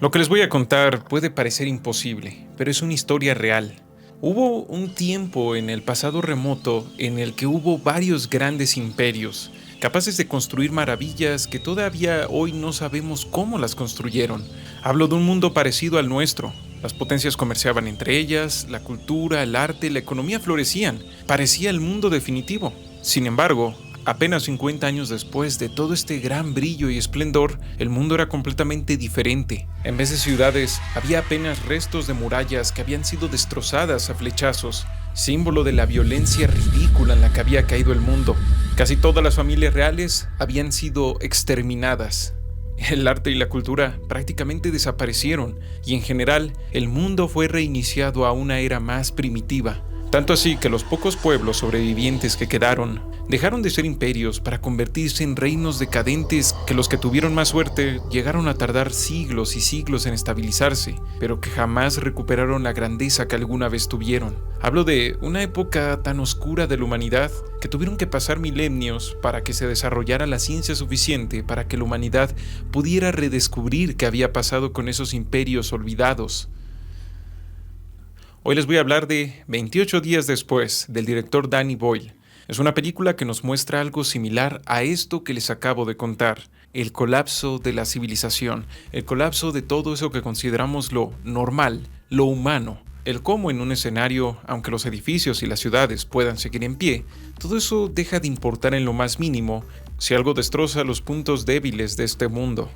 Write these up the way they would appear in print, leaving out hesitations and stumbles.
Lo que les voy a contar puede parecer imposible, pero es una historia real. Hubo un tiempo en el pasado remoto en el que hubo varios grandes imperios, capaces de construir maravillas que todavía hoy no sabemos cómo las construyeron. Hablo de un mundo parecido al nuestro. Las potencias comerciaban entre ellas, la cultura, el arte, la economía florecían. Parecía el mundo definitivo. Sin embargo, apenas 50 años después de todo este gran brillo y esplendor, el mundo era completamente diferente. En vez de ciudades, había apenas restos de murallas que habían sido destrozadas a flechazos, símbolo de la violencia ridícula en la que había caído el mundo. Casi todas las familias reales habían sido exterminadas. El arte y la cultura prácticamente desaparecieron y en general el mundo fue reiniciado a una era más primitiva. Tanto así que los pocos pueblos sobrevivientes que quedaron dejaron de ser imperios para convertirse en reinos decadentes que los que tuvieron más suerte llegaron a tardar siglos y siglos en estabilizarse, pero que jamás recuperaron la grandeza que alguna vez tuvieron. Hablo de una época tan oscura de la humanidad que tuvieron que pasar milenios para que se desarrollara la ciencia suficiente para que la humanidad pudiera redescubrir qué había pasado con esos imperios olvidados. Hoy les voy a hablar de 28 días después, del director Danny Boyle. Es una película que nos muestra algo similar a esto que les acabo de contar, el colapso de la civilización, el colapso de todo eso que consideramos lo normal, lo humano, el cómo en un escenario, aunque los edificios y las ciudades puedan seguir en pie, todo eso deja de importar en lo más mínimo si algo destroza los puntos débiles de este mundo.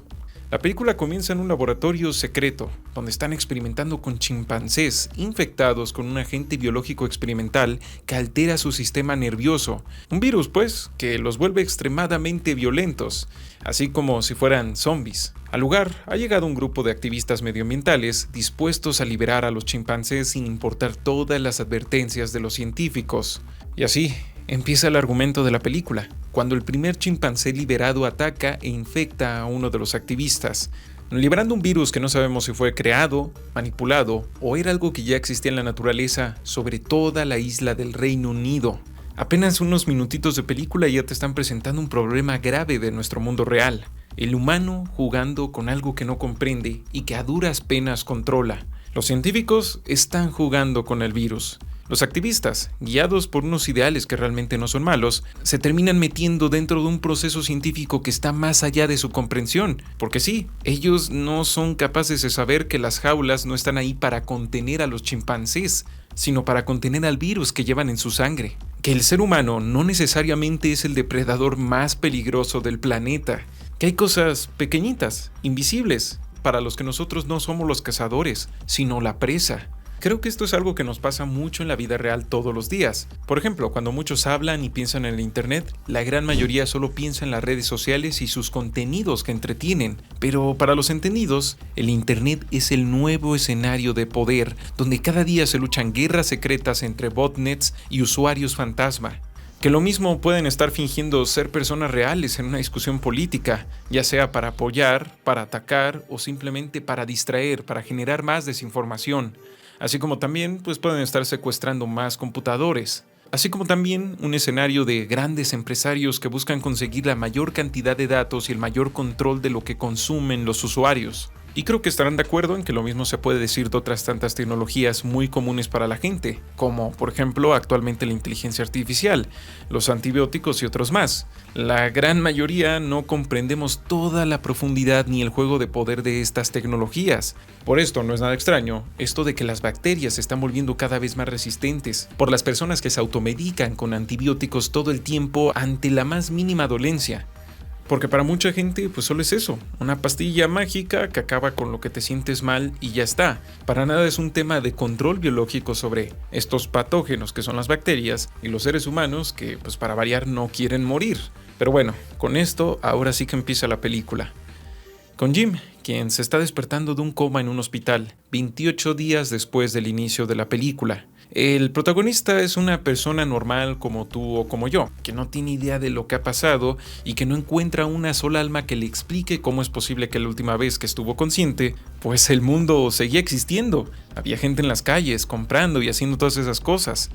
La película comienza en un laboratorio secreto, donde están experimentando con chimpancés infectados con un agente biológico experimental que altera su sistema nervioso. Un virus, pues, que los vuelve extremadamente violentos, así como si fueran zombies. Al lugar ha llegado un grupo de activistas medioambientales dispuestos a liberar a los chimpancés sin importar todas las advertencias de los científicos. Y así empieza el argumento de la película, cuando el primer chimpancé liberado ataca e infecta a uno de los activistas, liberando un virus que no sabemos si fue creado, manipulado o era algo que ya existía en la naturaleza sobre toda la isla del Reino Unido. Apenas unos minutitos de película y ya te están presentando un problema grave de nuestro mundo real, el humano jugando con algo que no comprende y que a duras penas controla. Los científicos están jugando con el virus. Los activistas, guiados por unos ideales que realmente no son malos, se terminan metiendo dentro de un proceso científico que está más allá de su comprensión. Porque sí, ellos no son capaces de saber que las jaulas no están ahí para contener a los chimpancés, sino para contener al virus que llevan en su sangre. Que el ser humano no necesariamente es el depredador más peligroso del planeta. Que hay cosas pequeñitas, invisibles, para los que nosotros no somos los cazadores, sino la presa. Creo que esto es algo que nos pasa mucho en la vida real todos los días. Por ejemplo, cuando muchos hablan y piensan en el internet, la gran mayoría solo piensa en las redes sociales y sus contenidos que entretienen. Pero para los entendidos, el internet es el nuevo escenario de poder, donde cada día se luchan guerras secretas entre botnets y usuarios fantasma. Que lo mismo pueden estar fingiendo ser personas reales en una discusión política, ya sea para apoyar, para atacar o simplemente para distraer, para generar más desinformación. Así como también pueden estar secuestrando más computadores. Así como también un escenario de grandes empresarios que buscan conseguir la mayor cantidad de datos y el mayor control de lo que consumen los usuarios. Y creo que estarán de acuerdo en que lo mismo se puede decir de otras tantas tecnologías muy comunes para la gente, como por ejemplo actualmente la inteligencia artificial, los antibióticos y otros más. La gran mayoría no comprendemos toda la profundidad ni el juego de poder de estas tecnologías. Por esto no es nada extraño esto de que las bacterias se están volviendo cada vez más resistentes, por las personas que se automedican con antibióticos todo el tiempo ante la más mínima dolencia. Porque para mucha gente solo es eso, una pastilla mágica que acaba con lo que te sientes mal y ya está. Para nada es un tema de control biológico sobre estos patógenos que son las bacterias y los seres humanos que para variar no quieren morir. Pero bueno, con esto ahora sí que empieza la película. Con Jim, quien se está despertando de un coma en un hospital, 28 días después del inicio de la película. El protagonista es una persona normal como tú o como yo, que no tiene idea de lo que ha pasado y que no encuentra una sola alma que le explique cómo es posible que la última vez que estuvo consciente, el mundo seguía existiendo. Había gente en las calles, comprando y haciendo todas esas cosas.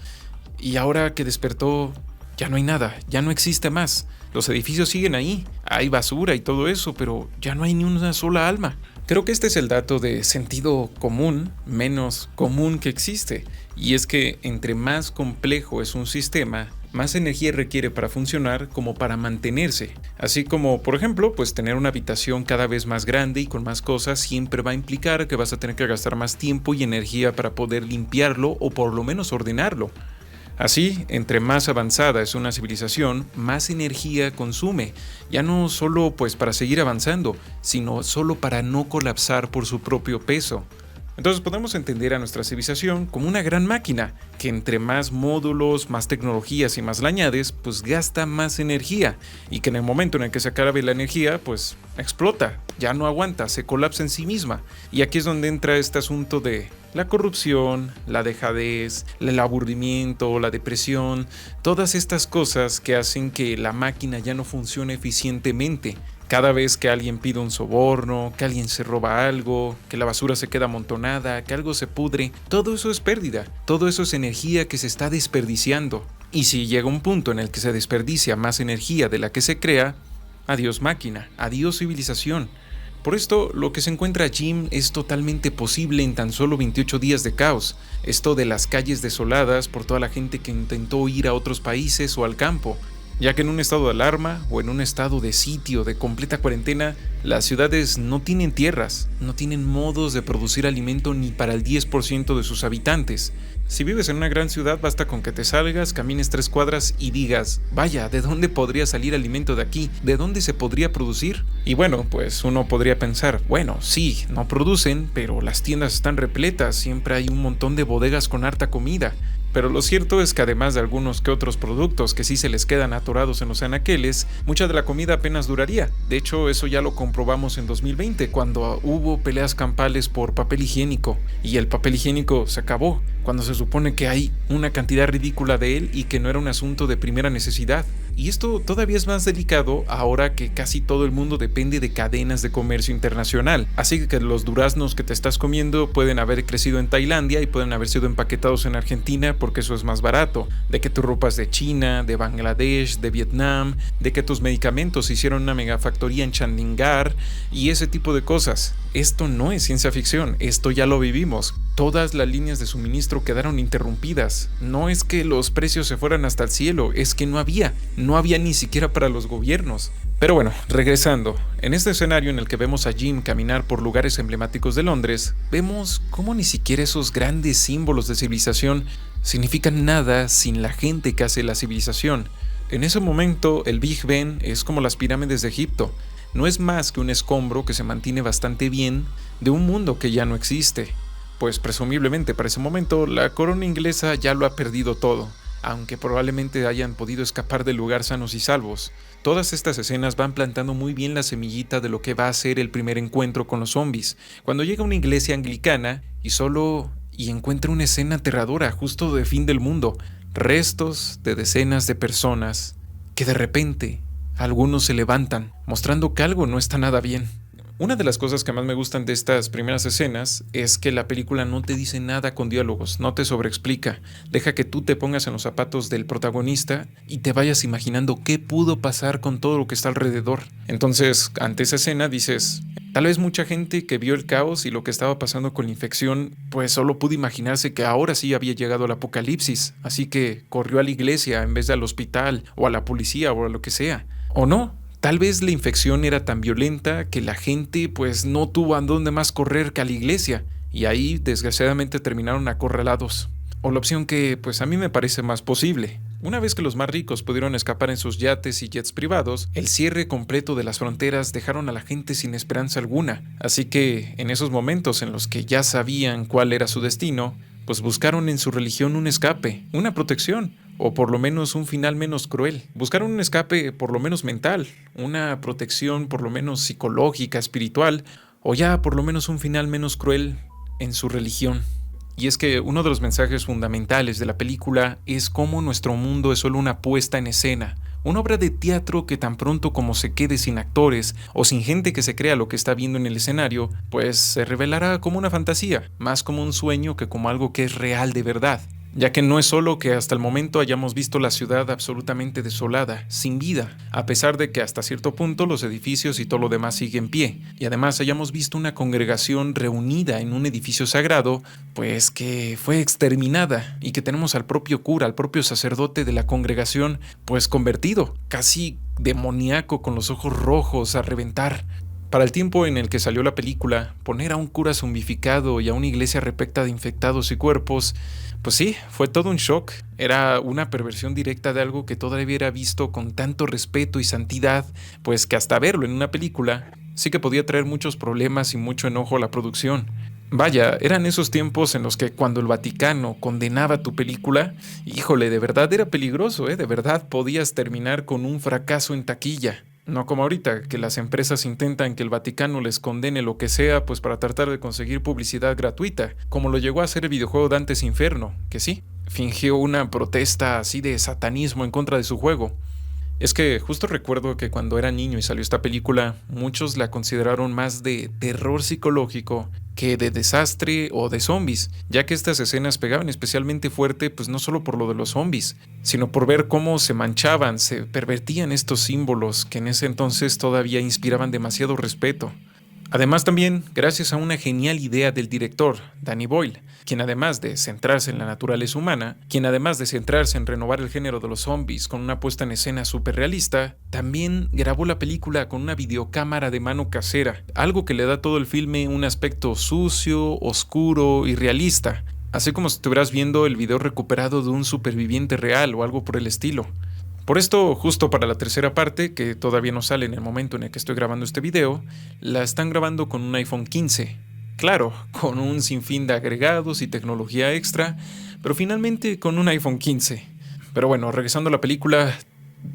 Y ahora que despertó, ya no hay nada, ya no existe más. Los edificios siguen ahí, hay basura y todo eso, pero ya no hay ni una sola alma. Creo que este es el dato de sentido común, menos común que existe, y es que entre más complejo es un sistema, más energía requiere para funcionar como para mantenerse. Así como, por ejemplo, pues tener una habitación cada vez más grande y con más cosas siempre va a implicar que vas a tener que gastar más tiempo y energía para poder limpiarlo o por lo menos ordenarlo. Así, entre más avanzada es una civilización, más energía consume, ya no solo pues para seguir avanzando, sino solo para no colapsar por su propio peso. Entonces podemos entender a nuestra civilización como una gran máquina, que entre más módulos, más tecnologías y más le añades, pues gasta más energía, y que en el momento en el que se acabe la energía, pues explota, ya no aguanta, se colapsa en sí misma. Y aquí es donde entra este asunto de la corrupción, la dejadez, el aburrimiento, la depresión, todas estas cosas que hacen que la máquina ya no funcione eficientemente. Cada vez que alguien pide un soborno, que alguien se roba algo, que la basura se queda amontonada, que algo se pudre, todo eso es pérdida, todo eso es energía que se está desperdiciando. Y si llega un punto en el que se desperdicia más energía de la que se crea, adiós máquina, adiós civilización. Por esto, lo que se encuentra Jim es totalmente posible en tan solo 28 días de caos. Esto de las calles desoladas por toda la gente que intentó ir a otros países o al campo, ya que en un estado de alarma o en un estado de sitio de completa cuarentena, las ciudades no tienen tierras, no tienen modos de producir alimento ni para el 10% de sus habitantes. Si vives en una gran ciudad, basta con que te salgas, camines 3 cuadras y digas, vaya, ¿de dónde podría salir alimento de aquí? ¿De dónde se podría producir? Y bueno, pues uno podría pensar, bueno, sí, no producen, pero las tiendas están repletas, siempre hay un montón de bodegas con harta comida. Pero lo cierto es que además de algunos que otros productos que sí se les quedan atorados en los anaqueles, mucha de la comida apenas duraría. De hecho, eso ya lo comprobamos en 2020, cuando hubo peleas campales por papel higiénico, y el papel higiénico se acabó, cuando se supone que hay una cantidad ridícula de él y que no era un asunto de primera necesidad. Y esto todavía es más delicado ahora que casi todo el mundo depende de cadenas de comercio internacional. Así que los duraznos que te estás comiendo pueden haber crecido en Tailandia y pueden haber sido empaquetados en Argentina porque eso es más barato. De que tu ropa es de China, de Bangladesh, de Vietnam, de que tus medicamentos se hicieron en una megafactoría en Chandigarh y ese tipo de cosas. Esto no es ciencia ficción, esto ya lo vivimos. Todas las líneas de suministro quedaron interrumpidas. No es que los precios se fueran hasta el cielo, es que no había ni siquiera para los gobiernos. Pero bueno, regresando, en este escenario en el que vemos a Jim caminar por lugares emblemáticos de Londres, vemos cómo ni siquiera esos grandes símbolos de civilización significan nada sin la gente que hace la civilización. En ese momento, el Big Ben es como las pirámides de Egipto. No es más que un escombro que se mantiene bastante bien de un mundo que ya no existe, pues presumiblemente para ese momento la corona inglesa ya lo ha perdido todo, aunque probablemente hayan podido escapar del lugar sanos y salvos. Todas estas escenas van plantando muy bien la semillita de lo que va a ser el primer encuentro con los zombies, cuando llega a una iglesia anglicana y encuentra una escena aterradora justo de fin del mundo, restos de decenas de personas que de repente algunos se levantan, mostrando que algo no está nada bien. Una de las cosas que más me gustan de estas primeras escenas es que la película no te dice nada con diálogos, no te sobreexplica. Deja que tú te pongas en los zapatos del protagonista y te vayas imaginando qué pudo pasar con todo lo que está alrededor. Entonces, ante esa escena dices, tal vez mucha gente que vio el caos y lo que estaba pasando con la infección, pues solo pudo imaginarse que ahora sí había llegado el apocalipsis, así que corrió a la iglesia en vez de al hospital o a la policía o a lo que sea. ¿O no? Tal vez la infección era tan violenta que la gente pues no tuvo a dónde más correr que a la iglesia y ahí desgraciadamente terminaron acorralados. O la opción que pues a mí me parece más posible. Una vez que los más ricos pudieron escapar en sus yates y jets privados, el cierre completo de las fronteras dejaron a la gente sin esperanza alguna. Así que en esos momentos en los que ya sabían cuál era su destino, pues buscaron en su religión un escape, una protección, o por lo menos un final menos cruel. Buscaron un escape por lo menos mental, una protección por lo menos psicológica, espiritual, o ya por lo menos un final menos cruel en su religión. Y es que uno de los mensajes fundamentales de la película es cómo nuestro mundo es solo una puesta en escena, una obra de teatro que tan pronto como se quede sin actores o sin gente que se crea lo que está viendo en el escenario, pues se revelará como una fantasía, más como un sueño que como algo que es real de verdad. ya que no es solo que hasta el momento hayamos visto la ciudad absolutamente desolada, sin vida, a pesar de que hasta cierto punto los edificios y todo lo demás sigue en pie, y además hayamos visto una congregación reunida en un edificio sagrado, pues que fue exterminada, y que tenemos al propio cura, al propio sacerdote de la congregación, pues convertido, casi demoníaco, con los ojos rojos a reventar. Para el tiempo en el que salió la película, poner a un cura zombificado y a una iglesia repleta de infectados y cuerpos, pues sí, fue todo un shock. Era una perversión directa de algo que todavía era visto con tanto respeto y santidad, pues que hasta verlo en una película sí que podía traer muchos problemas y mucho enojo a la producción. Vaya, eran esos tiempos en los que cuando el Vaticano condenaba tu película, híjole, de verdad era peligroso, de verdad podías terminar con un fracaso en taquilla. No como ahorita, que las empresas intentan que el Vaticano les condene lo que sea, pues para tratar de conseguir publicidad gratuita, como lo llegó a hacer el videojuego Dante's Inferno, que sí, fingió una protesta así de satanismo en contra de su juego. Es que justo recuerdo que cuando era niño y salió esta película, muchos la consideraron más de terror psicológico que de desastre o de zombies, ya que estas escenas pegaban especialmente fuerte, pues no solo por lo de los zombies, sino por ver cómo se manchaban, se pervertían estos símbolos que en ese entonces todavía inspiraban demasiado respeto. Además también, gracias a una genial idea del director, Danny Boyle, quien además de centrarse en la naturaleza humana, quien además de centrarse en renovar el género de los zombies con una puesta en escena súper realista, también grabó la película con una videocámara de mano casera, algo que le da a todo el filme un aspecto sucio, oscuro y realista, así como si estuvieras viendo el video recuperado de un superviviente real o algo por el estilo. Por esto, justo para la tercera parte, que todavía no sale en el momento en el que estoy grabando este video, la están grabando con un iPhone 15. Claro, con un sinfín de agregados y tecnología extra, pero finalmente con un iPhone 15. Pero bueno, regresando a la película,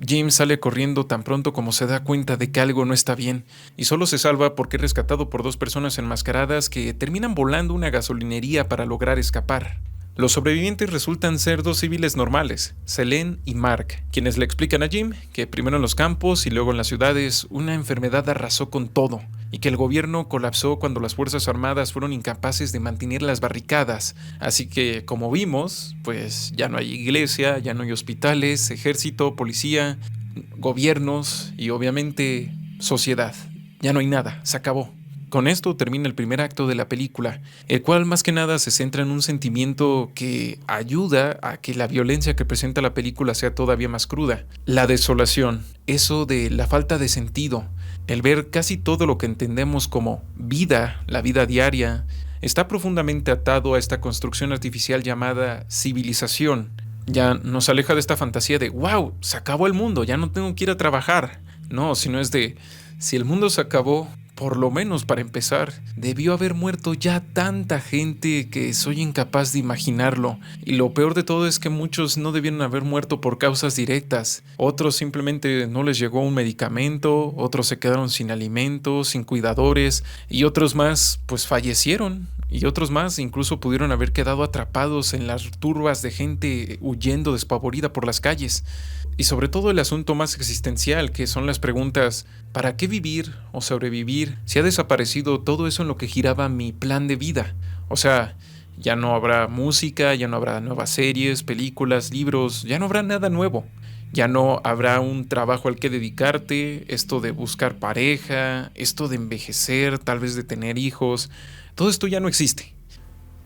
Jim sale corriendo tan pronto como se da cuenta de que algo no está bien, y solo se salva porque es rescatado por dos personas enmascaradas que terminan volando una gasolinería para lograr escapar. Los sobrevivientes resultan ser dos civiles normales, Selene y Mark, quienes le explican a Jim que primero en los campos y luego en las ciudades una enfermedad arrasó con todo y que el gobierno colapsó cuando las fuerzas armadas fueron incapaces de mantener las barricadas. Así que, como vimos, pues ya no hay iglesia, ya no hay hospitales, ejército, policía, gobiernos y obviamente sociedad. Ya no hay nada, se acabó. Con esto termina el primer acto de la película, el cual más que nada se centra en un sentimiento que ayuda a que la violencia que presenta la película sea todavía más cruda. La desolación, eso de la falta de sentido, el ver casi todo lo que entendemos como vida, la vida diaria, está profundamente atado a esta construcción artificial llamada civilización. Ya nos aleja de esta fantasía de wow, se acabó el mundo, ya no tengo que ir a trabajar. No, sino es de si el mundo se acabó, por lo menos para empezar, debió haber muerto ya tanta gente que soy incapaz de imaginarlo. Y lo peor de todo es que muchos no debieron haber muerto por causas directas. Otros simplemente no les llegó un medicamento, otros se quedaron sin alimentos, sin cuidadores, y otros más pues fallecieron. Y otros más incluso pudieron haber quedado atrapados en las turbas de gente huyendo despavorida por las calles. Y sobre todo el asunto más existencial, que son las preguntas: ¿para qué vivir o sobrevivir si ha desaparecido todo eso en lo que giraba mi plan de vida? O sea, ya no habrá música, ya no habrá nuevas series, películas, libros, ya no habrá nada nuevo. Ya no habrá un trabajo al que dedicarte, esto de buscar pareja, esto de envejecer, tal vez de tener hijos. Todo esto ya no existe.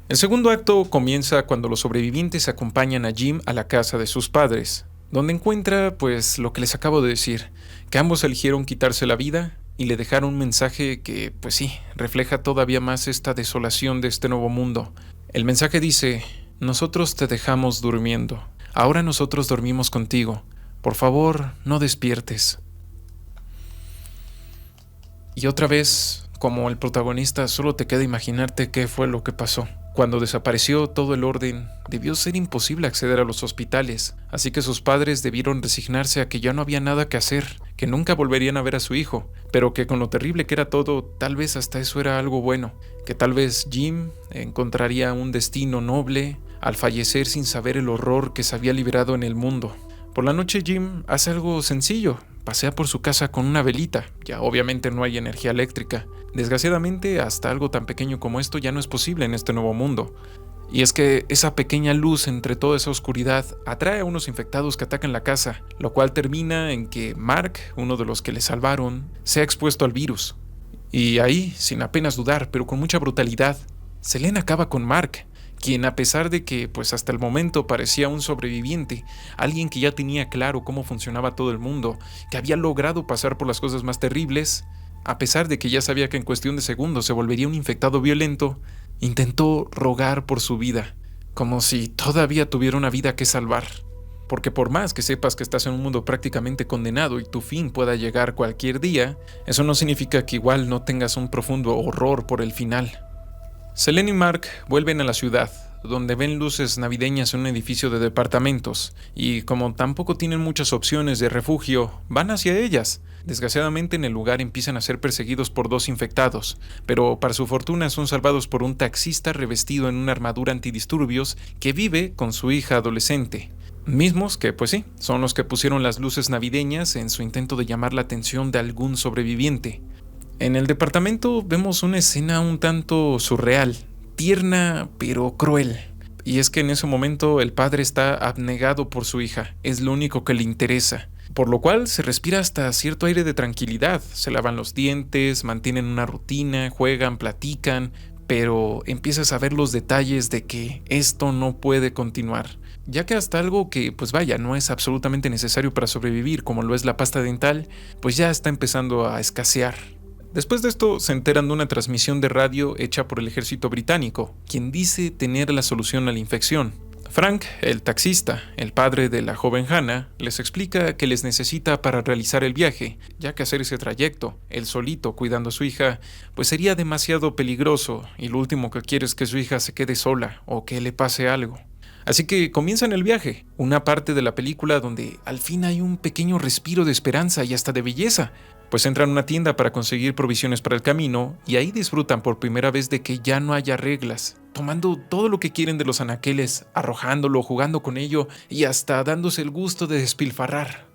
El segundo acto comienza cuando los sobrevivientes acompañan a Jim a la casa de sus padres, donde encuentra pues lo que les acabo de decir, que ambos eligieron quitarse la vida y le dejaron un mensaje que pues sí, refleja todavía más esta desolación de este nuevo mundo. El mensaje dice: nosotros te dejamos durmiendo, ahora nosotros dormimos contigo, por favor no despiertes. Y otra vez, como el protagonista, solo te queda imaginarte qué fue lo que pasó. Cuando desapareció todo el orden, debió ser imposible acceder a los hospitales, así que sus padres debieron resignarse a que ya no había nada que hacer, que nunca volverían a ver a su hijo, pero que con lo terrible que era todo, tal vez hasta eso era algo bueno, que tal vez Jim encontraría un destino noble al fallecer sin saber el horror que se había liberado en el mundo. Por la noche Jim hace algo sencillo: pasea por su casa con una velita. Ya obviamente no hay energía eléctrica. Desgraciadamente, hasta algo tan pequeño como esto ya no es posible en este nuevo mundo. Y es que esa pequeña luz entre toda esa oscuridad atrae a unos infectados que atacan la casa, lo cual termina en que Mark, uno de los que le salvaron, sea expuesto al virus. Y ahí, sin apenas dudar, pero con mucha brutalidad, Selene acaba con Mark, quien a pesar de que pues hasta el momento parecía un sobreviviente, alguien que ya tenía claro cómo funcionaba todo el mundo, que había logrado pasar por las cosas más terribles, a pesar de que ya sabía que en cuestión de segundos se volvería un infectado violento, intentó rogar por su vida, como si todavía tuviera una vida que salvar. Porque por más que sepas que estás en un mundo prácticamente condenado y tu fin pueda llegar cualquier día, eso no significa que igual no tengas un profundo horror por el final. Selene y Mark vuelven a la ciudad, donde ven luces navideñas en un edificio de departamentos, y como tampoco tienen muchas opciones de refugio, van hacia ellas. Desgraciadamente en el lugar empiezan a ser perseguidos por 2 infectados, pero para su fortuna son salvados por un taxista revestido en una armadura antidisturbios que vive con su hija adolescente. Mismos que, pues sí, son los que pusieron las luces navideñas en su intento de llamar la atención de algún sobreviviente. En el departamento vemos una escena un tanto surreal, tierna pero cruel. Y es que en ese momento el padre está abnegado por su hija, es lo único que le interesa. Por lo cual se respira hasta cierto aire de tranquilidad, se lavan los dientes, mantienen una rutina, juegan, platican, pero empiezas a ver los detalles de que esto no puede continuar. Ya que hasta algo que, pues vaya, no es absolutamente necesario para sobrevivir, como lo es la pasta dental, pues ya está empezando a escasear. Después de esto se enteran de una transmisión de radio hecha por el ejército británico, quien dice tener la solución a la infección. Frank, el taxista, el padre de la joven Hannah, les explica que les necesita para realizar el viaje, ya que hacer ese trayecto, él solito cuidando a su hija, pues sería demasiado peligroso y lo último que quiere es que su hija se quede sola o que le pase algo. Así que comienzan el viaje, una parte de la película donde al fin hay un pequeño respiro de esperanza y hasta de belleza, pues entran a una tienda para conseguir provisiones para el camino y ahí disfrutan por primera vez de que ya no haya reglas, tomando todo lo que quieren de los anaqueles, arrojándolo, jugando con ello y hasta dándose el gusto de despilfarrar.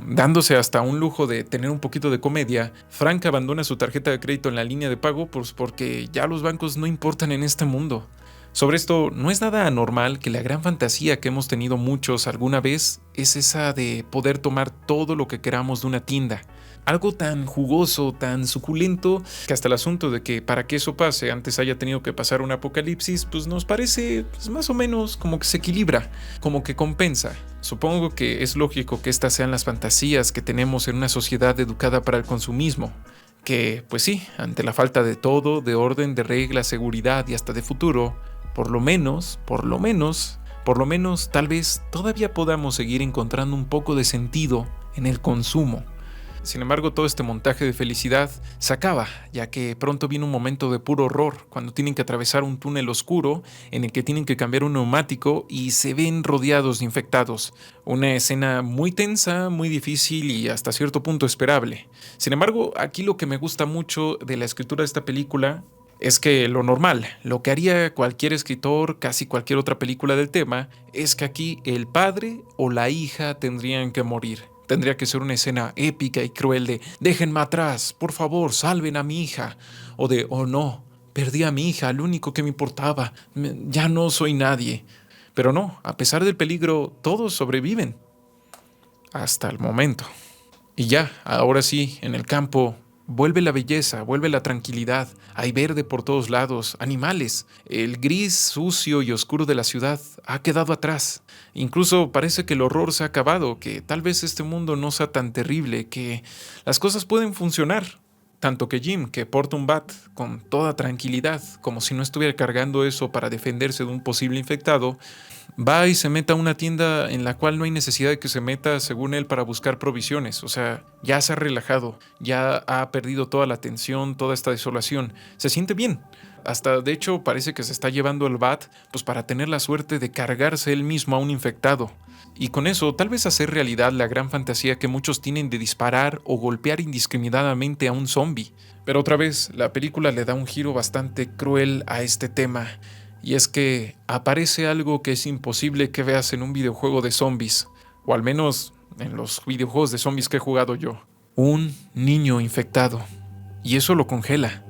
Dándose hasta un lujo de tener un poquito de comedia, Frank abandona su tarjeta de crédito en la línea de pago pues porque ya los bancos no importan en este mundo. Sobre esto, no es nada anormal que la gran fantasía que hemos tenido muchos alguna vez es esa de poder tomar todo lo que queramos de una tienda. Algo tan jugoso, tan suculento, que hasta el asunto de que para que eso pase antes haya tenido que pasar un apocalipsis, pues nos parece pues más o menos como que se equilibra, como que compensa. Supongo que es lógico que estas sean las fantasías que tenemos en una sociedad educada para el consumismo. Que, pues sí, ante la falta de todo, de orden, de reglas, seguridad y hasta de futuro, por lo menos, tal vez todavía podamos seguir encontrando un poco de sentido en el consumo. Sin embargo, todo este montaje de felicidad se acaba, ya que pronto viene un momento de puro horror, cuando tienen que atravesar un túnel oscuro en el que tienen que cambiar un neumático y se ven rodeados de infectados. Una escena muy tensa, muy difícil y hasta cierto punto esperable. Sin embargo, aquí lo que me gusta mucho de la escritura de esta película es que lo normal, lo que haría cualquier escritor, casi cualquier otra película del tema, es que aquí el padre o la hija tendrían que morir. Tendría que ser una escena épica y cruel de «déjenme atrás, por favor, salven a mi hija», o de «oh no, perdí a mi hija, lo único que me importaba, ya no soy nadie». Pero no, a pesar del peligro, todos sobreviven. Hasta el momento. Y ya, ahora sí, en el campo, vuelve la belleza, vuelve la tranquilidad, hay verde por todos lados, animales. El gris sucio y oscuro de la ciudad ha quedado atrás. Incluso parece que el horror se ha acabado, que tal vez este mundo no sea tan terrible, que las cosas pueden funcionar. Tanto que Jim, que porta un bat con toda tranquilidad, como si no estuviera cargando eso para defenderse de un posible infectado, va y se mete a una tienda en la cual no hay necesidad de que se meta, según él, para buscar provisiones. O sea, ya se ha relajado, ya ha perdido toda la tensión, toda esta desolación. Se siente bien. Hasta, de hecho, parece que se está llevando el bat pues para tener la suerte de cargarse él mismo a un infectado. Y con eso, tal vez hacer realidad la gran fantasía que muchos tienen de disparar o golpear indiscriminadamente a un zombie. Pero otra vez, la película le da un giro bastante cruel a este tema. Y es que aparece algo que es imposible que veas en un videojuego de zombies. O al menos en los videojuegos de zombies que he jugado yo. Un niño infectado. Y eso lo congela.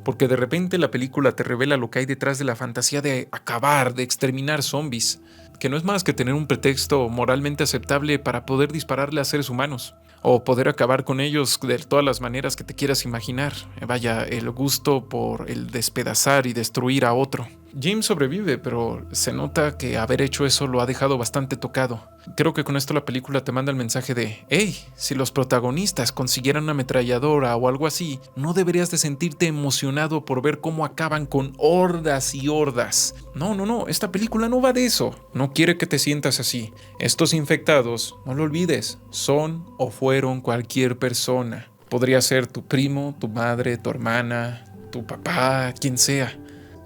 porque de repente la película te revela lo que hay detrás de la fantasía de acabar, de exterminar zombies, que no es más que tener un pretexto moralmente aceptable para poder dispararle a seres humanos, o poder acabar con ellos de todas las maneras que te quieras imaginar. Vaya, el gusto por el despedazar y destruir a otro. James sobrevive, pero se nota que haber hecho eso lo ha dejado bastante tocado. Creo que con esto la película te manda el mensaje de: hey, si los protagonistas consiguieran una ametralladora o algo así, no deberías de sentirte emocionado por ver cómo acaban con hordas y hordas. No, esta película no va de eso. No quiere que te sientas así. Estos infectados, no lo olvides, son o fueron cualquier persona. Podría ser tu primo, tu madre, tu hermana, tu papá, quien sea.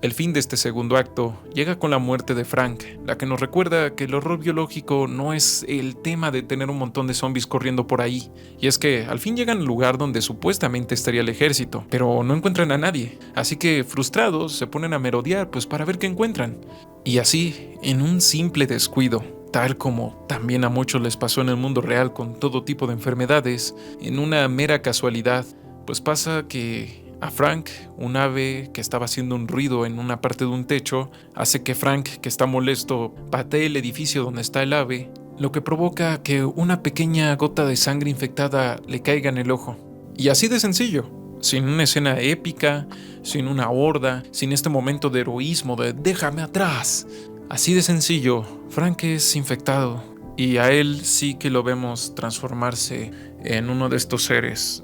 El fin de este segundo acto llega con la muerte de Frank, la que nos recuerda que el horror biológico no es el tema de tener un montón de zombies corriendo por ahí. Y es que al fin llegan al lugar donde supuestamente estaría el ejército, pero no encuentran a nadie. Así que frustrados se ponen a merodear pues para ver qué encuentran. Y así, en un simple descuido, tal como también a muchos les pasó en el mundo real con todo tipo de enfermedades, en una mera casualidad, pues pasa que a Frank, un ave que estaba haciendo un ruido en una parte de un techo, hace que Frank, que está molesto, patee el edificio donde está el ave, lo que provoca que una pequeña gota de sangre infectada le caiga en el ojo. Y así de sencillo, sin una escena épica, sin una horda, sin este momento de heroísmo de déjame atrás. Así de sencillo, Frank es infectado y a él sí que lo vemos transformarse en uno de estos seres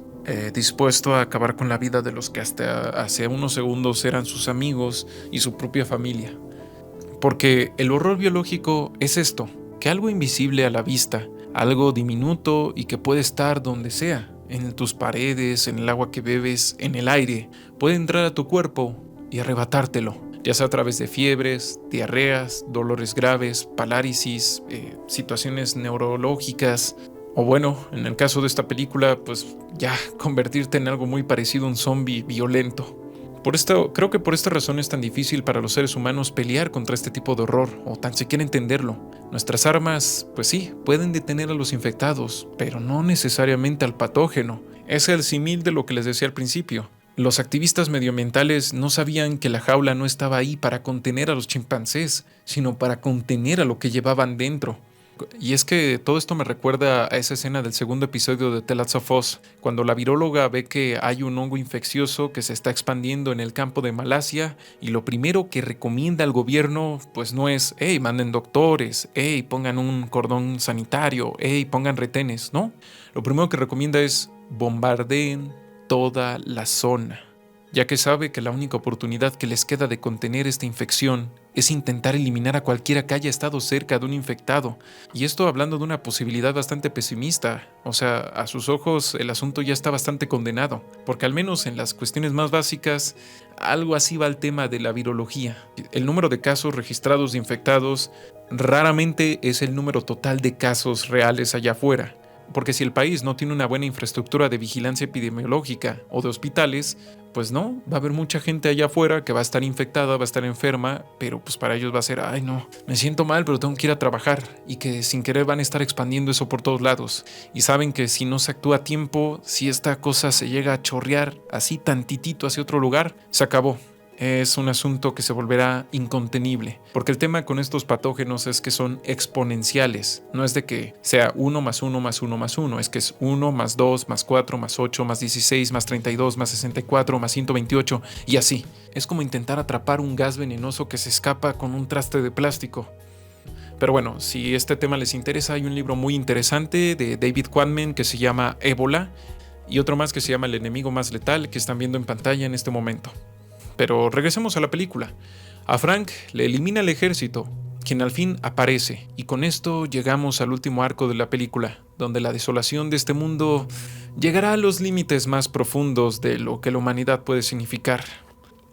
dispuesto a acabar con la vida de los que hasta hace unos segundos eran sus amigos y su propia familia. Porque el horror biológico es esto, que algo invisible a la vista, algo diminuto y que puede estar donde sea, en tus paredes, en el agua que bebes, en el aire, puede entrar a tu cuerpo y arrebatártelo, ya sea a través de fiebres, diarreas, dolores graves, parálisis, situaciones neurológicas. O bueno, en el caso de esta película, pues ya convertirte en algo muy parecido a un zombie violento. Creo que por esta razón es tan difícil para los seres humanos pelear contra este tipo de horror, o tan siquiera entenderlo. Nuestras armas, pues sí, pueden detener a los infectados, pero no necesariamente al patógeno. Es el símil de lo que les decía al principio. Los activistas medioambientales no sabían que la jaula no estaba ahí para contener a los chimpancés, sino para contener a lo que llevaban dentro. Y es que todo esto me recuerda a esa escena del segundo episodio de The Last of Us, cuando la viróloga ve que hay un hongo infeccioso que se está expandiendo en el campo de Malasia y lo primero que recomienda al gobierno pues no es, hey, manden doctores, hey, pongan un cordón sanitario, hey, pongan retenes, no. Lo primero que recomienda es bombardeen toda la zona, ya que sabe que la única oportunidad que les queda de contener esta infección es intentar eliminar a cualquiera que haya estado cerca de un infectado. Y esto hablando de una posibilidad bastante pesimista, o sea, a sus ojos el asunto ya está bastante condenado, porque al menos en las cuestiones más básicas, algo así va el tema de la virología. El número de casos registrados de infectados raramente es el número total de casos reales allá afuera. Porque si el país no tiene una buena infraestructura de vigilancia epidemiológica o de hospitales, pues no, va a haber mucha gente allá afuera que va a estar infectada, va a estar enferma, pero pues para ellos va a ser, ay no, me siento mal, pero tengo que ir a trabajar, y que sin querer van a estar expandiendo eso por todos lados. Y saben que si no se actúa a tiempo, si esta cosa se llega a chorrear así tantitito hacia otro lugar, se acabó. Es un asunto que se volverá incontenible, porque el tema con estos patógenos es que son exponenciales. No es de que sea 1 más 1 más 1 más 1, es que es 1 más 2 más 4 más 8 más 16 más 32 más 64 más 128 y así. Es como intentar atrapar un gas venenoso que se escapa con un traste de plástico. Pero bueno, si este tema les interesa, hay un libro muy interesante de David Quammen que se llama Ébola y otro más que se llama El enemigo más letal, que están viendo en pantalla en este momento. Pero regresemos a la película. A Frank le elimina el ejército, quien al fin aparece, y con esto llegamos al último arco de la película, donde la desolación de este mundo llegará a los límites más profundos de lo que la humanidad puede significar.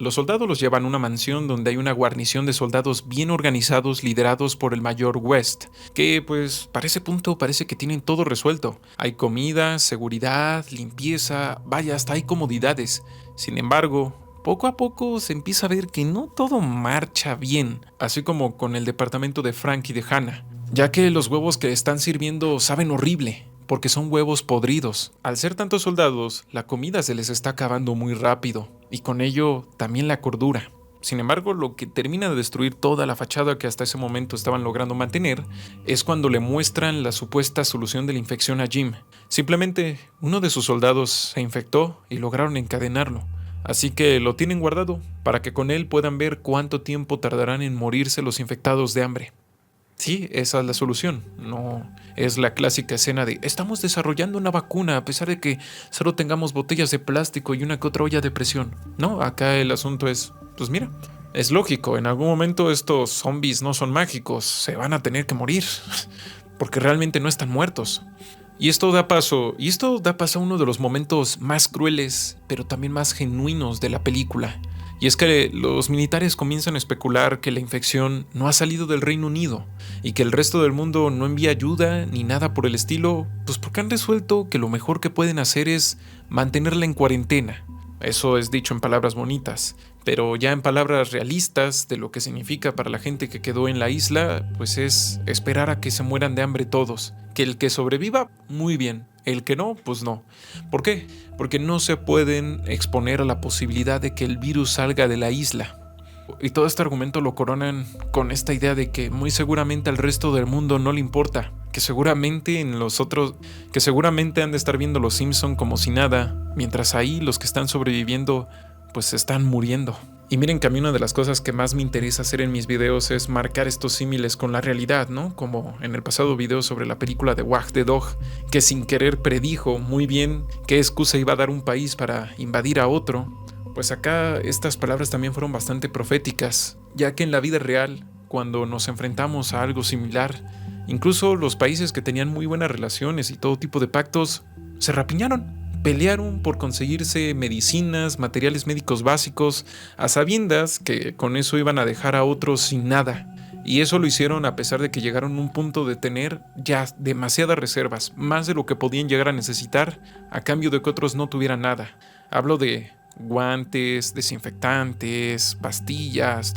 Los soldados los llevan a una mansión donde hay una guarnición de soldados bien organizados liderados por el mayor West, que pues para ese punto parece que tienen todo resuelto. Hay comida, seguridad, limpieza, vaya, hasta hay comodidades. Sin embargo, poco a poco se empieza a ver que no todo marcha bien, así como con el departamento de Frank y de Hannah, ya que los huevos que están sirviendo saben horrible, porque son huevos podridos. Al ser tantos soldados, la comida se les está acabando muy rápido, y con ello también la cordura. Sin embargo, lo que termina de destruir toda la fachada que hasta ese momento estaban logrando mantener es cuando le muestran la supuesta solución de la infección a Jim. Simplemente uno de sus soldados se infectó y lograron encadenarlo. Así que lo tienen guardado para que con él puedan ver cuánto tiempo tardarán en morirse los infectados de hambre. Sí, esa es la solución. No es la clásica escena de estamos desarrollando una vacuna a pesar de que solo tengamos botellas de plástico y una que otra olla de presión. No, acá el asunto es, pues mira, es lógico, en algún momento estos zombies no son mágicos, se van a tener que morir, porque realmente no están muertos. Y esto da paso a uno de los momentos más crueles, pero también más genuinos de la película. Y es que los militares comienzan a especular que la infección no ha salido del Reino Unido y que el resto del mundo no envía ayuda ni nada por el estilo, pues porque han resuelto que lo mejor que pueden hacer es mantenerla en cuarentena. Eso es dicho en palabras bonitas, pero ya en palabras realistas de lo que significa para la gente que quedó en la isla, pues es esperar a que se mueran de hambre todos. Que el que sobreviva, muy bien. El que no, pues no. ¿Por qué? Porque no se pueden exponer a la posibilidad de que el virus salga de la isla. Y todo este argumento lo coronan con esta idea de que muy seguramente al resto del mundo no le importa, que seguramente han de estar viendo los Simpson como si nada, mientras ahí los que están sobreviviendo pues están muriendo. Y miren que a mí una de las cosas que más me interesa hacer en mis videos es marcar estos símiles con la realidad, ¿no? Como en el pasado video sobre la película de Wag the Dog, que sin querer predijo muy bien qué excusa iba a dar un país para invadir a otro. Pues acá estas palabras también fueron bastante proféticas, ya que en la vida real, cuando nos enfrentamos a algo similar, incluso los países que tenían muy buenas relaciones y todo tipo de pactos, se rapiñaron. Pelearon por conseguirse medicinas, materiales médicos básicos, a sabiendas que con eso iban a dejar a otros sin nada. Y eso lo hicieron a pesar de que llegaron a un punto de tener ya demasiadas reservas, más de lo que podían llegar a necesitar, a cambio de que otros no tuvieran nada. Hablo de guantes, desinfectantes, pastillas.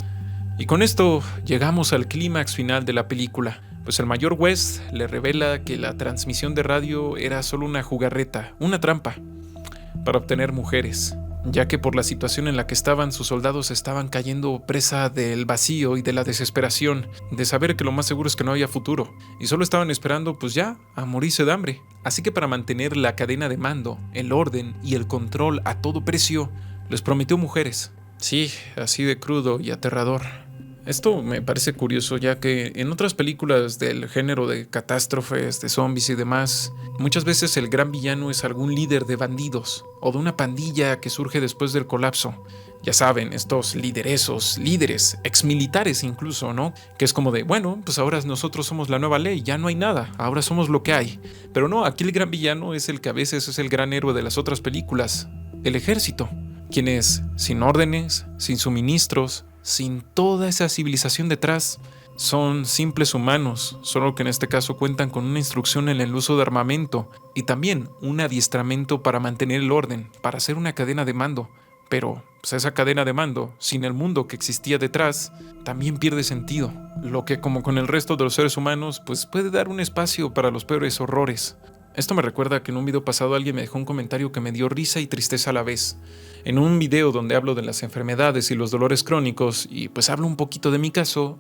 Y con esto llegamos al clímax final de la película. Pues el mayor West le revela que la transmisión de radio era solo una jugarreta, una trampa, para obtener mujeres, ya que por la situación en la que estaban, sus soldados estaban cayendo presa del vacío y de la desesperación, de saber que lo más seguro es que no había futuro, y solo estaban esperando pues ya a morirse de hambre. Así que para mantener la cadena de mando, el orden y el control a todo precio, les prometió mujeres. Sí, así de crudo y aterrador. Esto me parece curioso, ya que en otras películas del género de catástrofes, de zombies y demás, muchas veces el gran villano es algún líder de bandidos o de una pandilla que surge después del colapso. Ya saben, estos líderes, exmilitares incluso, ¿no? Que es como de, bueno, pues ahora nosotros somos la nueva ley, ya no hay nada, ahora somos lo que hay. Pero no, aquí el gran villano es el que a veces es el gran héroe de las otras películas, el ejército, quienes, sin órdenes, sin suministros, sin toda esa civilización detrás, son simples humanos, solo que en este caso cuentan con una instrucción en el uso de armamento y también un adiestramiento para mantener el orden, para hacer una cadena de mando. Pero pues esa cadena de mando, sin el mundo que existía detrás, también pierde sentido, lo que como con el resto de los seres humanos, pues puede dar un espacio para los peores horrores. Esto me recuerda que en un video pasado alguien me dejó un comentario que me dio risa y tristeza a la vez. En un video donde hablo de las enfermedades y los dolores crónicos y pues hablo un poquito de mi caso,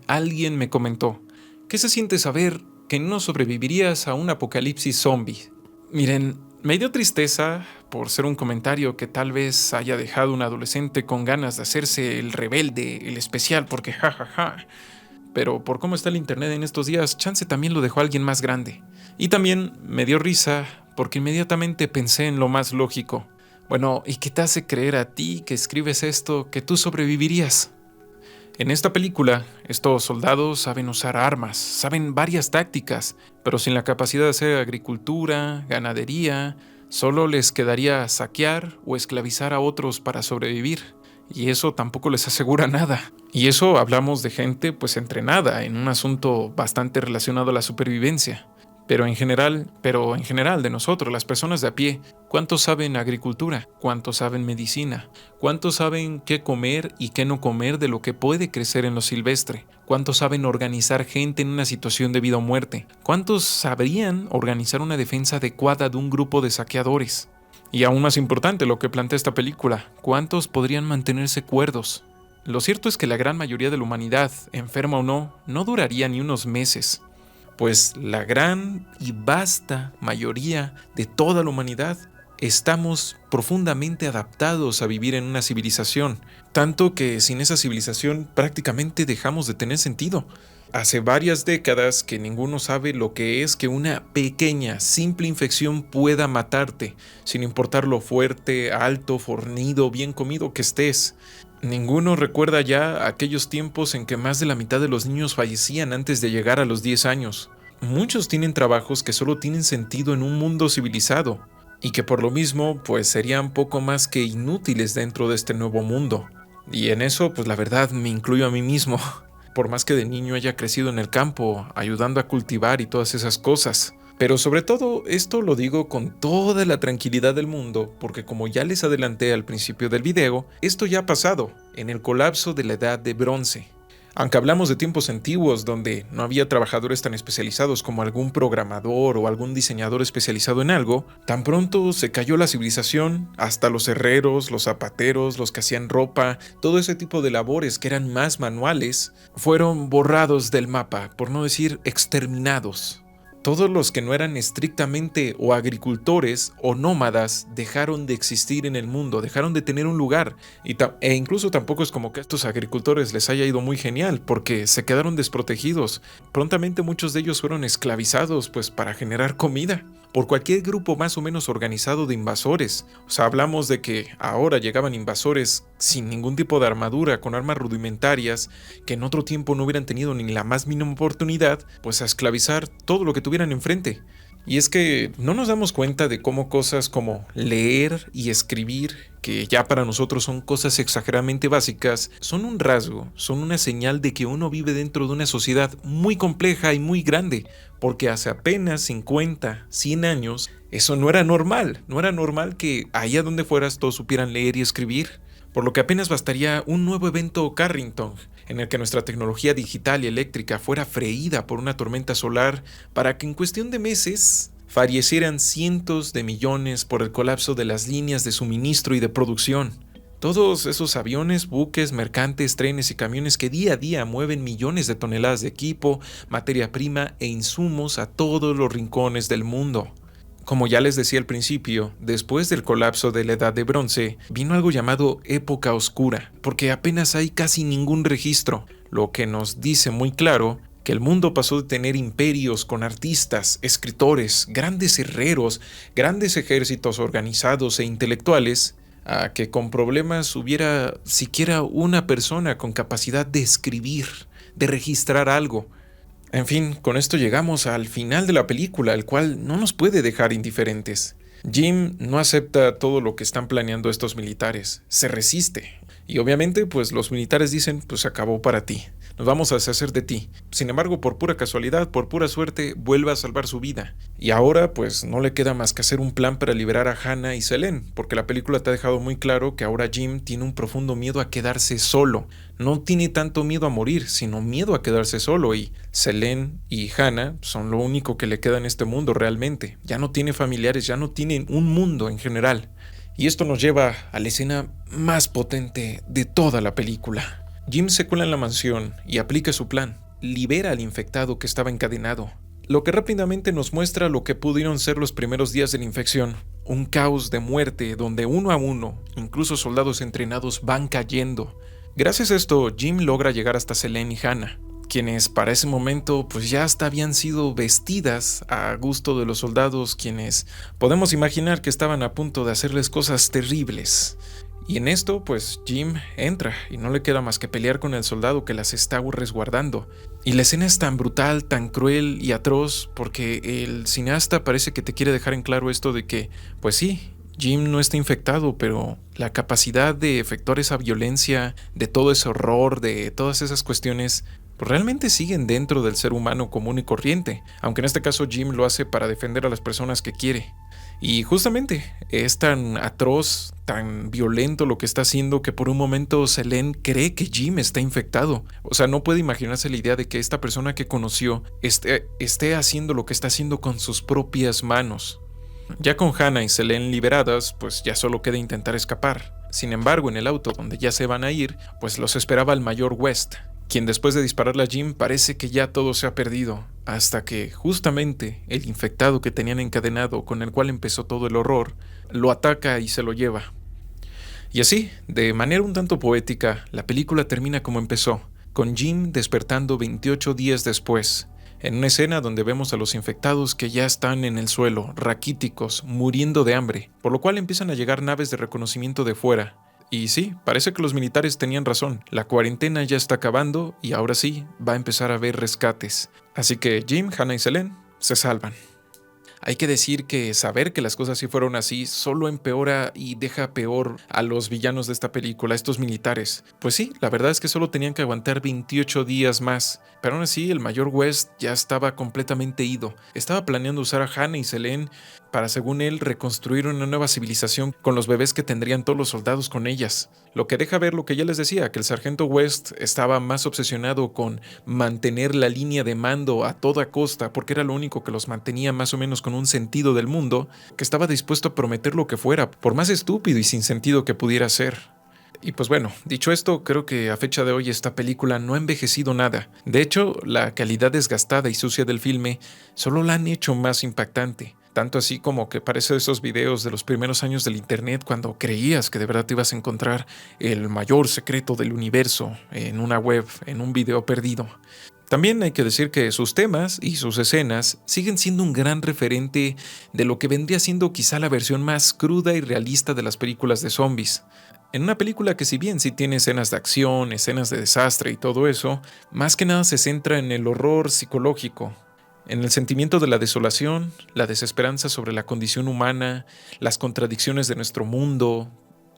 alguien me comentó: ¿qué se siente saber que no sobrevivirías a un apocalipsis zombie? Miren, me dio tristeza por ser un comentario que tal vez haya dejado un adolescente con ganas de hacerse el rebelde, el especial, porque jajaja. Pero por cómo está el internet en estos días, chance también lo dejó alguien más grande. Y también me dio risa porque inmediatamente pensé en lo más lógico. Bueno, ¿y qué te hace creer a ti que escribes esto que tú sobrevivirías? En esta película, estos soldados saben usar armas, saben varias tácticas, pero sin la capacidad de hacer agricultura, ganadería, solo les quedaría saquear o esclavizar a otros para sobrevivir. Y eso tampoco les asegura nada. Y eso hablamos de gente pues entrenada en un asunto bastante relacionado a la supervivencia. Pero en general de nosotros, las personas de a pie, ¿cuántos saben agricultura? ¿Cuántos saben medicina? ¿Cuántos saben qué comer y qué no comer de lo que puede crecer en lo silvestre? ¿Cuántos saben organizar gente en una situación de vida o muerte? ¿Cuántos sabrían organizar una defensa adecuada de un grupo de saqueadores? Y aún más importante lo que plantea esta película, ¿cuántos podrían mantenerse cuerdos? Lo cierto es que la gran mayoría de la humanidad, enferma o no duraría ni unos meses, pues la gran y vasta mayoría de toda la humanidad estamos profundamente adaptados a vivir en una civilización, tanto que sin esa civilización prácticamente dejamos de tener sentido. Hace varias décadas que ninguno sabe lo que es que una pequeña, simple infección pueda matarte, sin importar lo fuerte, alto, fornido, bien comido que estés. Ninguno recuerda ya aquellos tiempos en que más de la mitad de los niños fallecían antes de llegar a los 10 años. Muchos tienen trabajos que solo tienen sentido en un mundo civilizado, y que por lo mismo pues serían poco más que inútiles dentro de este nuevo mundo. Y en eso pues la verdad me incluyo a mí mismo. Por más que de niño haya crecido en el campo, ayudando a cultivar y todas esas cosas. Pero sobre todo, esto lo digo con toda la tranquilidad del mundo, porque como ya les adelanté al principio del video, esto ya ha pasado, en el colapso de la Edad de Bronce. Aunque hablamos de tiempos antiguos donde no había trabajadores tan especializados como algún programador o algún diseñador especializado en algo, tan pronto se cayó la civilización, hasta los herreros, los zapateros, los que hacían ropa, todo ese tipo de labores que eran más manuales, fueron borrados del mapa, por no decir exterminados. Todos los que no eran estrictamente o agricultores o nómadas dejaron de existir en el mundo, dejaron de tener un lugar. E incluso tampoco es como que a estos agricultores les haya ido muy genial, porque se quedaron desprotegidos. Prontamente muchos de ellos fueron esclavizados pues para generar comida por cualquier grupo más o menos organizado de invasores. O sea, hablamos de que ahora llegaban invasores sin ningún tipo de armadura, con armas rudimentarias, que en otro tiempo no hubieran tenido ni la más mínima oportunidad, pues a esclavizar todo lo que tuvieran enfrente. Y es que no nos damos cuenta de cómo cosas como leer y escribir, que ya para nosotros son cosas exageradamente básicas, son un rasgo, son una señal de que uno vive dentro de una sociedad muy compleja y muy grande, porque hace apenas 50, 100 años, eso no era normal que allá donde fueras todos supieran leer y escribir. Por lo que apenas bastaría un nuevo evento Carrington, en el que nuestra tecnología digital y eléctrica fuera freída por una tormenta solar para que en cuestión de meses fallecieran cientos de millones por el colapso de las líneas de suministro y de producción. Todos esos aviones, buques, mercantes, trenes y camiones que día a día mueven millones de toneladas de equipo, materia prima e insumos a todos los rincones del mundo. Como ya les decía al principio, después del colapso de la Edad de Bronce, vino algo llamado época oscura, porque apenas hay casi ningún registro, lo que nos dice muy claro que el mundo pasó de tener imperios con artistas, escritores, grandes herreros, grandes ejércitos organizados e intelectuales, a que con problemas hubiera siquiera una persona con capacidad de escribir, de registrar algo. En fin, con esto llegamos al final de la película, el cual no nos puede dejar indiferentes. Jim no acepta todo lo que están planeando estos militares, se resiste. Y obviamente, pues los militares dicen, pues se acabó para ti, nos vamos a deshacer de ti. Sin embargo, por pura casualidad, por pura suerte, vuelve a salvar su vida. Y ahora, pues no le queda más que hacer un plan para liberar a Hannah y Selene, porque la película te ha dejado muy claro que ahora Jim tiene un profundo miedo a quedarse solo. No tiene tanto miedo a morir, sino miedo a quedarse solo, y Selene y Hannah son lo único que le queda en este mundo realmente. Ya no tiene familiares, ya no tiene un mundo en general. Y esto nos lleva a la escena más potente de toda la película. Jim se cuela en la mansión y aplica su plan. Libera al infectado que estaba encadenado, lo que rápidamente nos muestra lo que pudieron ser los primeros días de la infección. Un caos de muerte donde uno a uno, incluso soldados entrenados, van cayendo. Gracias a esto, Jim logra llegar hasta Selene y Hannah, quienes para ese momento pues ya hasta habían sido vestidas a gusto de los soldados, quienes podemos imaginar que estaban a punto de hacerles cosas terribles. Y en esto pues Jim entra y no le queda más que pelear con el soldado que las está resguardando. Y la escena es tan brutal, tan cruel y atroz, porque el cineasta parece que te quiere dejar en claro esto de que, pues sí, Jim no está infectado, pero la capacidad de efectuar esa violencia, de todo ese horror, de todas esas cuestiones, pues realmente siguen dentro del ser humano común y corriente, aunque en este caso Jim lo hace para defender a las personas que quiere. Y justamente es tan atroz, tan violento lo que está haciendo que por un momento Selene cree que Jim está infectado. O sea, no puede imaginarse la idea de que esta persona que conoció esté haciendo lo que está haciendo con sus propias manos. Ya con Hannah y Selene liberadas, pues ya solo queda intentar escapar. Sin embargo, en el auto donde ya se van a ir, pues los esperaba el mayor West, quien después de dispararle a Jim parece que ya todo se ha perdido, hasta que justamente el infectado que tenían encadenado, con el cual empezó todo el horror, lo ataca y se lo lleva. Y así, de manera un tanto poética, la película termina como empezó, con Jim despertando 28 días después, en una escena donde vemos a los infectados que ya están en el suelo, raquíticos, muriendo de hambre, por lo cual empiezan a llegar naves de reconocimiento de fuera. Y sí, parece que los militares tenían razón, la cuarentena ya está acabando y ahora sí va a empezar a haber rescates. Así que Jim, Hannah y Selene se salvan. Hay que decir que saber que las cosas sí fueron así solo empeora y deja peor a los villanos de esta película, estos militares. Pues sí, la verdad es que solo tenían que aguantar 28 días más, pero aún así el mayor West ya estaba completamente ido. Estaba planeando usar a Hannah y Selene para, según él, reconstruir una nueva civilización con los bebés que tendrían todos los soldados con ellas. Lo que deja ver lo que ya les decía, que el sargento West estaba más obsesionado con mantener la línea de mando a toda costa, porque era lo único que los mantenía más o menos con un sentido del mundo, que estaba dispuesto a prometer lo que fuera, por más estúpido y sin sentido que pudiera ser. Y pues bueno, dicho esto, creo que a fecha de hoy esta película no ha envejecido nada. De hecho, la calidad desgastada y sucia del filme solo la han hecho más impactante. Tanto así como que parece esos videos de los primeros años del internet cuando creías que de verdad te ibas a encontrar el mayor secreto del universo en una web, en un video perdido. También hay que decir que sus temas y sus escenas siguen siendo un gran referente de lo que vendría siendo quizá la versión más cruda y realista de las películas de zombies. En una película que si bien sí tiene escenas de acción, escenas de desastre y todo eso, más que nada se centra en el horror psicológico, en el sentimiento de la desolación, la desesperanza sobre la condición humana, las contradicciones de nuestro mundo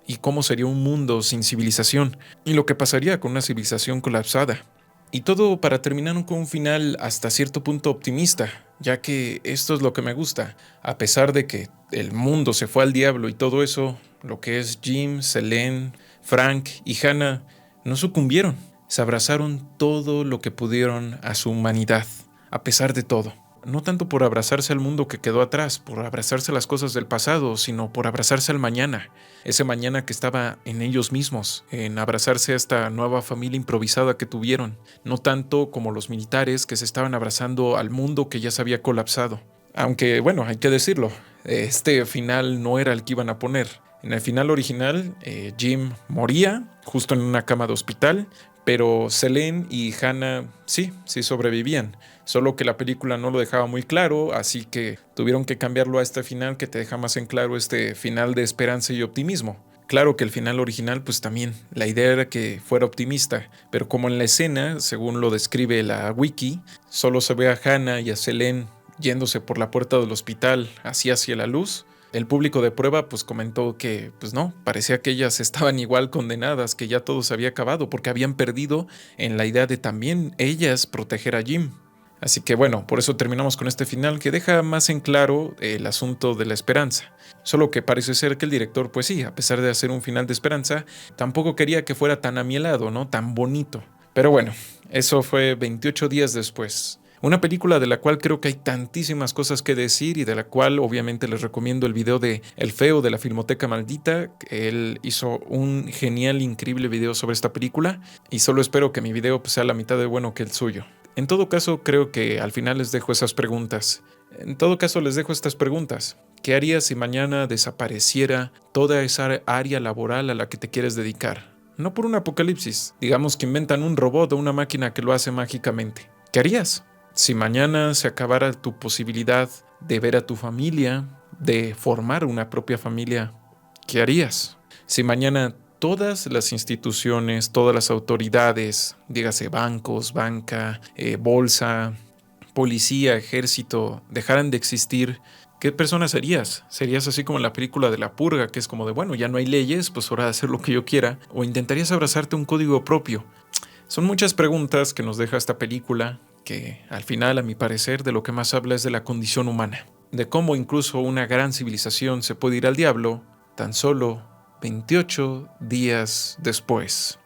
y cómo sería un mundo sin civilización, y lo que pasaría con una civilización colapsada. Y todo para terminar con un final hasta cierto punto optimista, ya que esto es lo que me gusta. A pesar de que el mundo se fue al diablo y todo eso, lo que es Jim, Selene, Frank y Hannah no sucumbieron. Se abrazaron todo lo que pudieron a su humanidad, a pesar de todo. No tanto por abrazarse al mundo que quedó atrás, por abrazarse a las cosas del pasado, sino por abrazarse al mañana. Ese mañana que estaba en ellos mismos, en abrazarse a esta nueva familia improvisada que tuvieron. No tanto como los militares que se estaban abrazando al mundo que ya se había colapsado. Aunque, bueno, hay que decirlo, este final no era el que iban a poner. En el final original, Jim moría justo en una cama de hospital, pero Selene y Hannah sí sobrevivían. Solo que la película no lo dejaba muy claro, así que tuvieron que cambiarlo a este final que te deja más en claro este final de esperanza y optimismo. Claro que el final original, pues también, la idea era que fuera optimista, pero como en la escena, según lo describe la wiki, solo se ve a Hannah y a Selene yéndose por la puerta del hospital hacia la luz. El público de prueba pues comentó que pues no, parecía que ellas estaban igual condenadas, que ya todo se había acabado porque habían perdido en la idea de también ellas proteger a Jim. Así que bueno, por eso terminamos con este final que deja más en claro el asunto de la esperanza. Solo que parece ser que el director, pues sí, a pesar de hacer un final de esperanza, tampoco quería que fuera tan amielado, ¿no? Tan bonito. Pero bueno, eso fue 28 días después. Una película de la cual creo que hay tantísimas cosas que decir y de la cual obviamente les recomiendo el video de El Feo de la Filmoteca Maldita. Él hizo un genial, increíble video sobre esta película y solo espero que mi video pues, sea la mitad de bueno que el suyo. En todo caso, creo que al final les dejo esas preguntas. ¿Qué harías si mañana desapareciera toda esa área laboral a la que te quieres dedicar? No por un apocalipsis, digamos que inventan un robot o una máquina que lo hace mágicamente. ¿Qué harías? Si mañana se acabara tu posibilidad de ver a tu familia, de formar una propia familia, ¿qué harías? Si mañana todas las instituciones, todas las autoridades, dígase bancos, banca, bolsa, policía, ejército, dejaran de existir, ¿qué persona serías? ¿Serías así como en la película de La Purga, que es como de, bueno, ya no hay leyes, pues hora de hacer lo que yo quiera? ¿O intentarías abrazarte un código propio? Son muchas preguntas que nos deja esta película, que al final, a mi parecer, de lo que más habla es de la condición humana, de cómo incluso una gran civilización se puede ir al diablo tan solo 28 días después.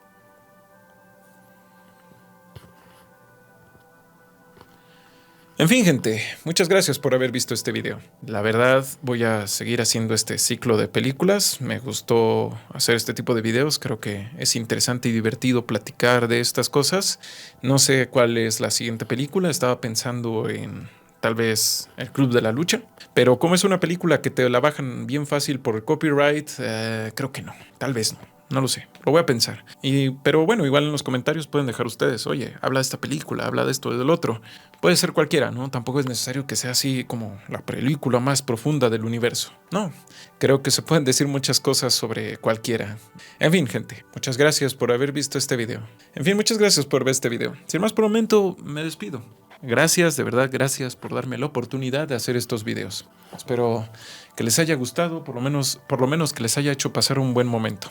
En fin, gente, muchas gracias por haber visto este video. La verdad, voy a seguir haciendo este ciclo de películas. Me gustó hacer este tipo de videos. Creo que es interesante y divertido platicar de estas cosas. No sé cuál es la siguiente película. Estaba pensando en tal vez El Club de la Lucha. Pero como es una película que te la bajan bien fácil por el copyright, creo que no. Tal vez no. No lo sé, lo voy a pensar. Pero bueno, igual en los comentarios pueden dejar ustedes, oye, habla de esta película, habla de esto, del otro. Puede ser cualquiera, ¿no? Tampoco es necesario que sea así como la película más profunda del universo. No, creo que se pueden decir muchas cosas sobre cualquiera. En fin, gente, muchas gracias por haber visto este video. En fin, muchas gracias por ver este video. Sin más por el momento, me despido. Gracias, de verdad, gracias por darme la oportunidad de hacer estos videos. Espero que les haya gustado, por lo menos que les haya hecho pasar un buen momento.